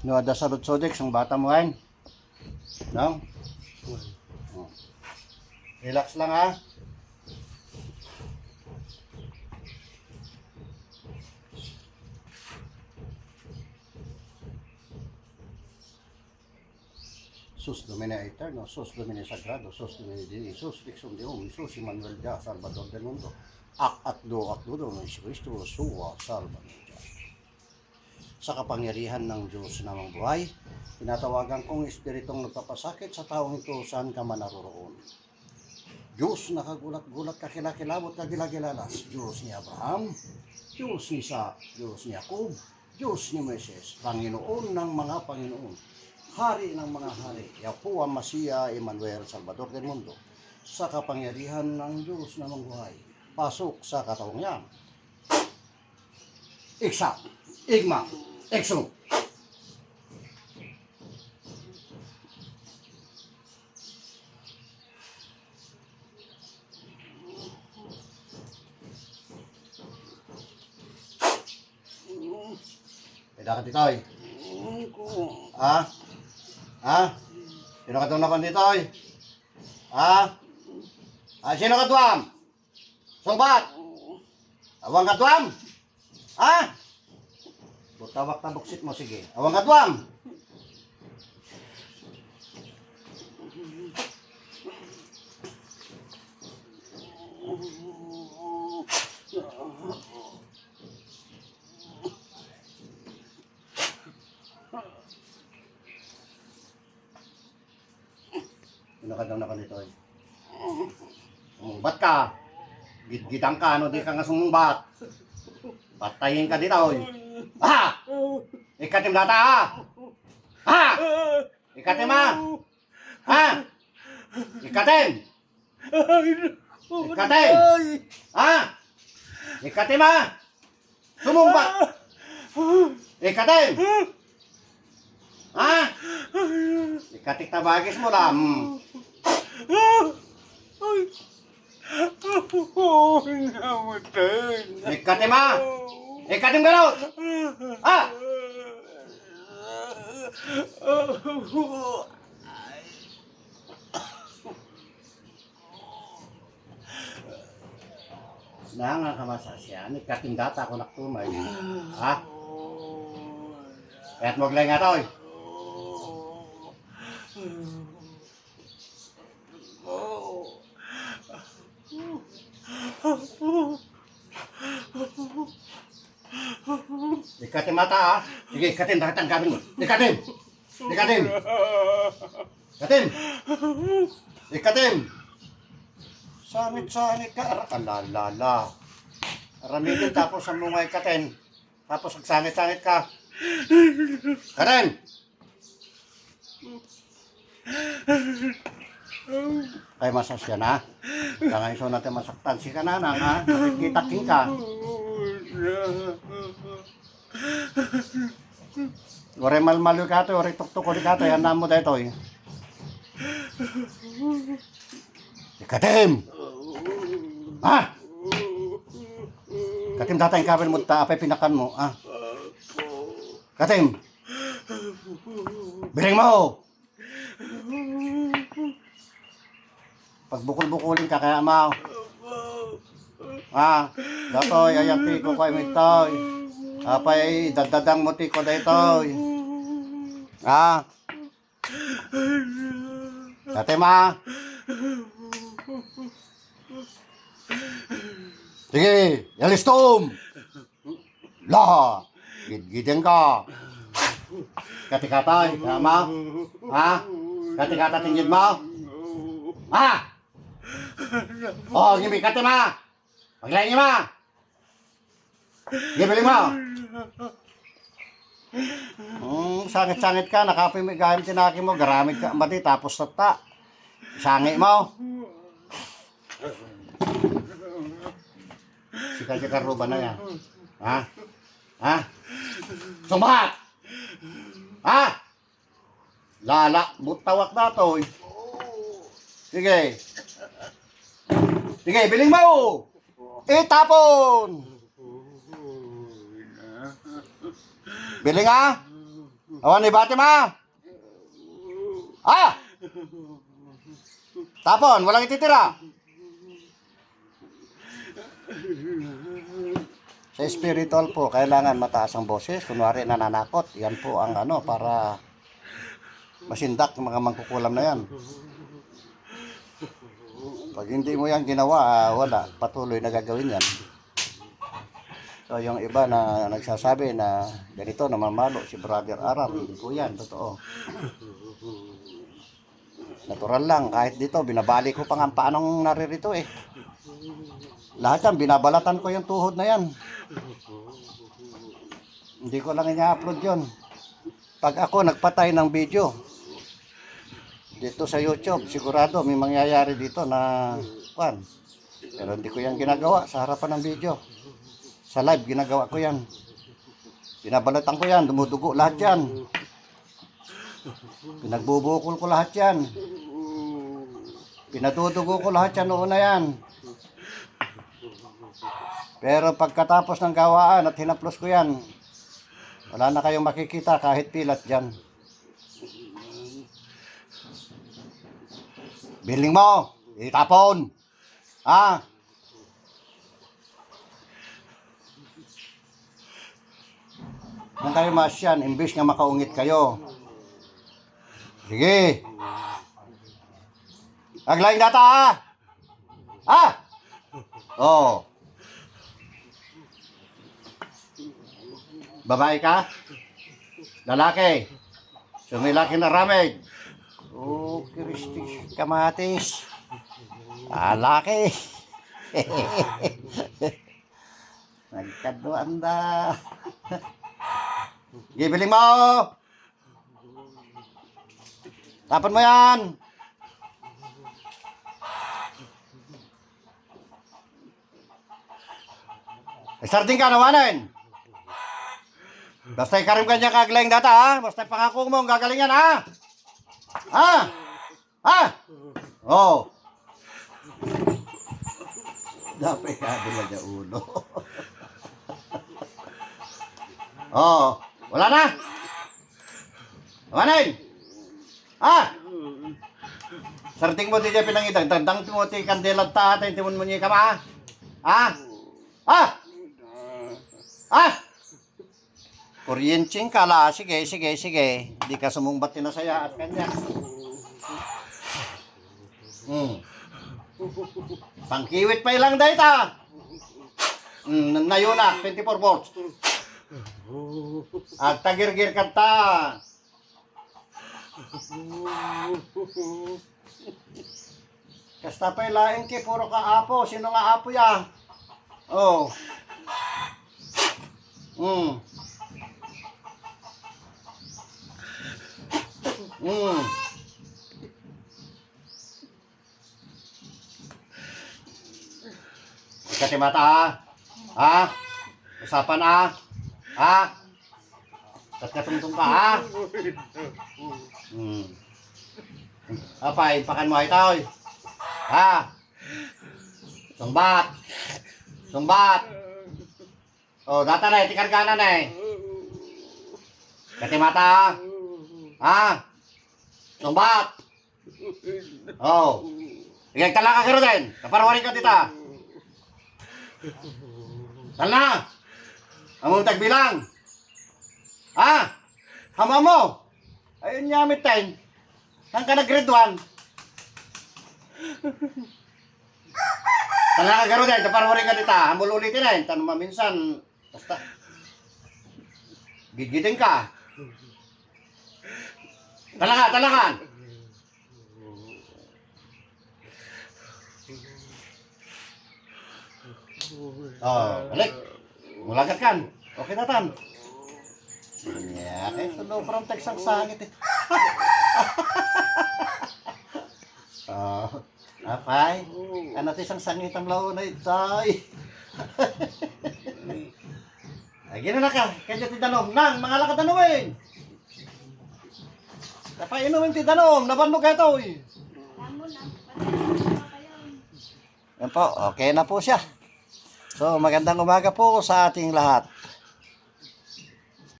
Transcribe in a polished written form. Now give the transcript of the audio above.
No, ada sa Rutsodex, ang bata mo ngayon. No? Oh. Relax lang ha. Sus Domine Eterno, Sus Domine Sagrado, Sus Domine Dei, Sus Dixon Deum, Sus Emmanuel Dia, Salvador del Mundo. Ak do ng Kristo, Suwa, Salva ng Diyos. Sa kapangyarihan ng Diyos namang buhay, tinatawagan kong espiritong nagpapasakit sa taong ito saan ka man naroroon. Diyos nakagulat-gulat kakilakilabot kagilagilalas, Diyos ni Abraham, Diyos ni Isaac, Diyos ni Jacob, Diyos ni Moises, Panginoon ng mga Panginoon, Hari ng mga hari, Yahuwah Masiya, Emmanuel, Salvador del Mundo, sa kapangyarihan ng Diyos namang buhay, pasok sa katawang niya. Iksa, Igma, Exum. Pwede ka dito ay. Sino ka doon dito ay? Sino ka tuwam? Sumbat? Awang ka tuwam? Butawak na buksit mo, sige. Awang ka tuwam? Sino ka daw na dito ay? Sumbat ka. Gitang ka, ano di ka nga sumbat. Patayin ka dito ay. Ikatim data Ikatim Ikatim! Ikatim! Ikatim Sumumbat! Ikatim! Ikatik tabagis mo lang. Ikatim Ikatim garot! Nanga kamasasyan, ikatim data ko naktumay. Kaya't maglay nga to'y. Ikatim mata Sige, ikatim, dakit ang gabin mo. Ikatim! Ikatim! Ikatim! Ikatim! Sanit-sanit ka. Alalala. Aramidin tapos ang mga ikatin. Tapos agsanit-sanit ka. Karen! Kaya masasya na. Kaya iso natin masaktan si kananang ha. Nakikitaking ka. Ore malmalu ka to, ore tuktok ko di ka to. Yan na mo dito eh. Ikatim! Katim data yung kabel mo, apay pinakan mo. Katim! Biling mo! Pagbukul-bukulin ka kaya mo. Datoy, ayang tiko kayo mitoy. Apay, dadadang mo tiko daytoy. Katim Sige, yalistom! La! Gidgidin ka! Katikatay, kaya mo? Katikata tingin mo? Gimi, katim Paglayin niyo Gibiling mo! Sangit-sangit ka, nakapoy mo, gamit tinaki mo, garamit ka, mati, tapos tata. Sangi mo. Sika-sika ruba na yan. Sumbat! Lala, butawak na to. Sige. Sige, biling mo! Itapon! Biling Awan ni Batima! Ah! Tapon, walang ititira. Sa spiritual po, kailangan mataas ang boses. Kunwari nananakot. Yan po ang ano, para masindak ng mga mangkukulam na yan. Pag hindi mo yan ginawa, wala. Patuloy na gagawin yan. So yung iba na nagsasabi na ganito, namamalo si Brother Aram. Hindi po yan, totoo. Natural lang, kahit dito, binabali ko pa nga paanong naririto eh. Lahat yan, binabalatan ko yung tuhod na yan. Hindi ko lang i-upload yun. Pag ako nagpatay ng video, dito sa YouTube, sigurado may mangyayari dito na, pero hindi ko yan ginagawa sa harapan ng video. Sa live, ginagawa ko yan. Binabalatan ko yan, dumudugo lahat yan. Pinagbubukol ko lahat yan. Pinadudugo ko lahat yan noon na yan. Pero pagkatapos ng gawaan at hinaplos ko yan, wala na kayong makikita kahit pilat dyan. Biling mo, itapon. Ah. Nang kayo masyan, imbis nga makaungit kayo. Sige. Aglaing data ah. Ah. Oh. Babae ka? Lalaki? Sumilaki na ramig. Oh, Kristi, kamatis. Lalaki. Nagkaduan na. Gibiling mo! Tapon mo yan! Sarding ka nawanin! Basta ikarim ka niya kaglayang data ha! Basta pangako mo ang gagalingan ha! Ha? Ha? Oh! Dapat ka din na ulo. Oh! Wala na! Nawanin! Ha? Sarding mo di dyan pinangitang. Tandang mo ti kandilat ta atin. Timon mo niya ka ba? Ha? Ha? Ha? Kuryenteng kala. Sige, sige, sige. Di ka sumumbat tinasaya at kanya. Pangkiwit pa ilang data. Nayunak, 24 volts. At tagirgir kanta. Kasta pa ilaing ki, puro ka apo. Sino nga apo ya? Oh. Ikati mata ha? Ha? Usapan ha? Ha? Katungtong ka ha? Apa, ipakan mo ito. Ha? Sumbat. Sumbat. Oh, data na, tikargana na eh. Kati mata. Ha? Sumbat. Oh. Igag talaka ka rin. Kaparwari ka tita. Tala. Among tagbilang. Ha? Hama mo. Ayun niya amit time. Saan ka na grade 1? Tala ka garo din, kaparwari ka dita. Hamul ulitin na yun. Tanong maminsan. Basta. Gigidin ka. Talakan, talakan. Oh, balik. Mulagat kan. Okay na tan. Yeah, kaya sobrang teksang sangit eh. Oh, apay. Ano ito isang sangit ang laon na ito. Ay, gano'n na ka. Kaya ti danom. Nang, mga lakad danumin. Kapag inumin ti danom, nabandog ka ito eh. Yan po, okay na po siya. So, magandang umaga po sa ating lahat.